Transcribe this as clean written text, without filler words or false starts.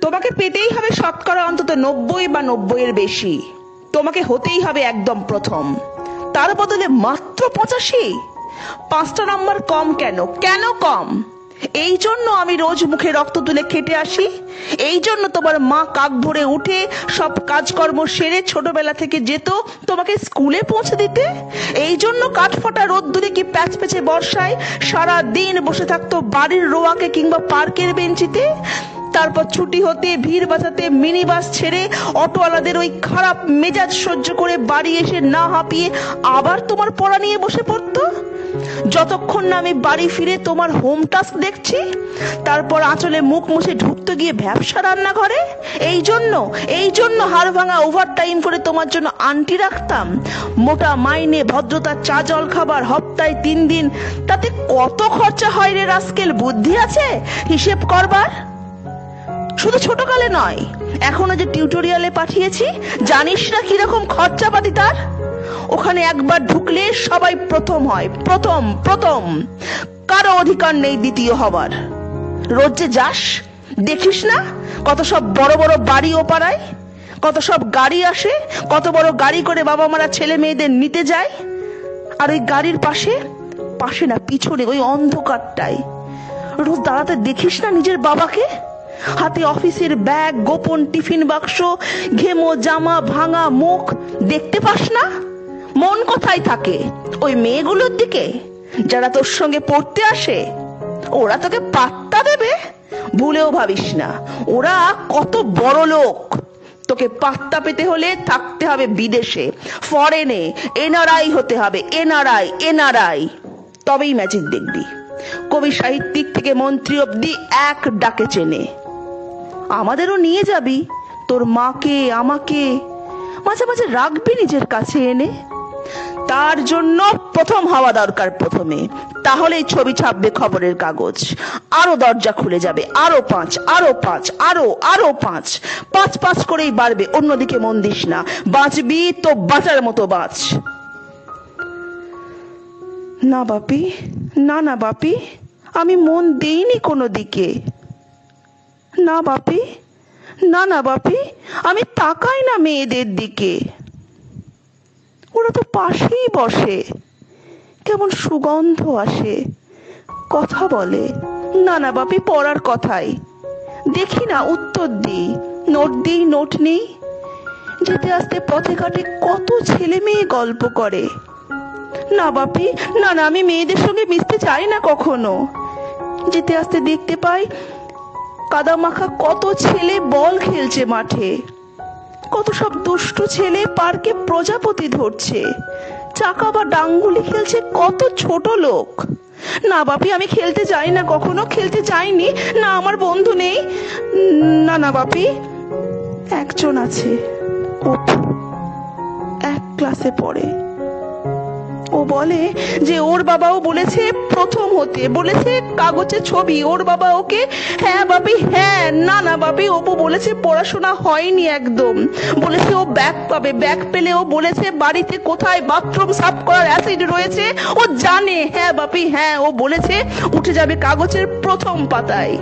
তোমাকে পেতেই হবে শতকরা অন্তত 90 বা 90-এর বেশি। তোমাকে হতেই হবে একদম প্রথম। তার বদলে মাত্র 85? 5টা নাম্বার কম কেন? কেন কম? এই জন্য আমি রোজ মুখে রক্ত তুলে খেটে আসি? এই জন্য তোমার মা কাক ভরে উঠে সব কাজকর্ম সেরে ছোটবেলা থেকে যেত তোমাকে স্কুলে পৌঁছে দিতে? এই জন্য কাঠফাটা রোদ্দুরে কি প্যাচ প্যাচে বর্ষায় সারা দিন বসে থাকতো বাড়ির রোয়াকে কিংবা পার্কের বেঞ্চিতে? তারপর ছুটি হতে ভিড় বাঁচাতে মিনি বাস ছেড়ে অটোওয়ালাদের ওই খারাপ মেজাজ সহ্য করে বাড়ি এসে না হাঁপিয়ে আবার তোমার পড়া নিয়ে বসে পড়তো? যতক্ষণ না আমি বাড়ি ফিরে তোমার হোম টাস্ক দেখছি। তারপর আঁচলে মুখ মুছে ঢুকতে গিয়ে ভ্যাবসা রান্নাঘরে। এই জন্য হাড় ভাঙা ওভার টাইম করে তোমার জন্য আন্টি রাখতাম। মোটা মাইনে, ভদ্রতার চা জল খাবার, সপ্তাহে 3 দিন। তাতে কত খরচা হয় রে রাস্কেল? বুদ্ধি আছে হিসেব করবার? শুধু ছোটকালে নয়, এখনো যে টিউটোরিয়ালে পাঠিয়েছি, জানিস না কিরকম খরচাপাতি তার? ওখানে একবার ঢুকলে সবাই প্রথম হয়, প্রথম। কারো অধিকার নেই দ্বিতীয় হবার। রোজ যে যাস, দেখিস না কত সব বড় বড় বাড়ি ও পাড়ায়, কত সব গাড়ি আসে, কত বড় গাড়ি করে বাবা মারা ছেলে মেয়েদের নিতে যায়। আর ওই গাড়ির পাশে না, পিছনে ওই অন্ধকারটায় রোজ দাঁড়াতে দেখিস না নিজের বাবাকে? হাতে অফিসের ব্যাগ, গোপন টিফিন বাক্স, ঘেমো জামা, ভাঙা মুখ। দেখতে পাস না? মন কোথায় থাকে? ওই মেয়েগুলোর দিকে যারা তোর সঙ্গে পড়তে আসে। ওরা তোকে পাত্তা দেবে? ভুলেও ভাবিস না, ওরা কত বড় লোক। তোকে পাত্তা পেতে হলে থাকতে হবে বিদেশে, ফরেনে, এনআরআই হতে হবে, এনআরআই। তবেই ম্যাজিক দেখবি। কবি সাহিত্যিক থেকে মন্ত্রী অব্দি এক ডাকে চেনে। আমাদেরও নিয়ে যাবি, তোর মাকে, আমাকে মাঝে মাঝে রাখবি নিজের কাছে এনে। তার জন্য প্রথম হওয়া দরকার প্রথমে, তাহলেই ছবি ছাপবে খবরের কাগজ। আরো দরজা খুলে যাবে, আরো 5, আরো 5, আরো 5। 5 করেই বাড়বে। অন্যদিকে মন দিস না। বাঁচবি তো বাঁচার মতো বাঁচ। না বাপি, আমি মন দেইনি কোনো দিকে। না বাপি, আমি তাকাই না মেয়েদের দিকে। ওরা তো পাশেই বসে, কেমন সুগন্ধ আসে, কথা বলে। না বাপি, পড়ার কথাই দেখি না, উত্তর দিই, নোট নেই। যেতে আসতে পথে ঘাটে কত ছেলে মেয়ে গল্প করে। না বাপি, না, আমি মেয়েদের সঙ্গে মিশতে চাই না কখনো। যেতে আসতে দেখতে পাই কাদা মাখা কত ছেলে বল খেলছে মাঠে, কত সব দুষ্টু ছেলে পার্কে প্রজাপতি ধরছে, চাকা বা ডাঙ্গুলি খেলছে কত ছোট লোক। না বাপি, আমি খেলতে যাই না, কখনো খেলতে যাইনি। না, আমার বন্ধু নেই। না বাপি, একজন আছে, এক ক্লাসে পড়ে। ও বলে যে ওর বাবাও বলেছে প্রথম হতে, বলেছে কাগজে ছবি। ওর বাবা ওকে, হ্যাঁ বাপি হ্যাঁ। না বাপি, অপু বলেছে পড়াশোনা হয়নি একদম, বলেছে ও ব্যাক পাবে, ব্যাক পেলে ও বলেছে বাড়িতে কোথায় বাথরুম সাফ করার অ্যাসিড রয়েছে ও জানে। হ্যাঁ বাপি হ্যাঁ, ও বলেছে উঠে যাবে কাগজের প্রথম পাতায়।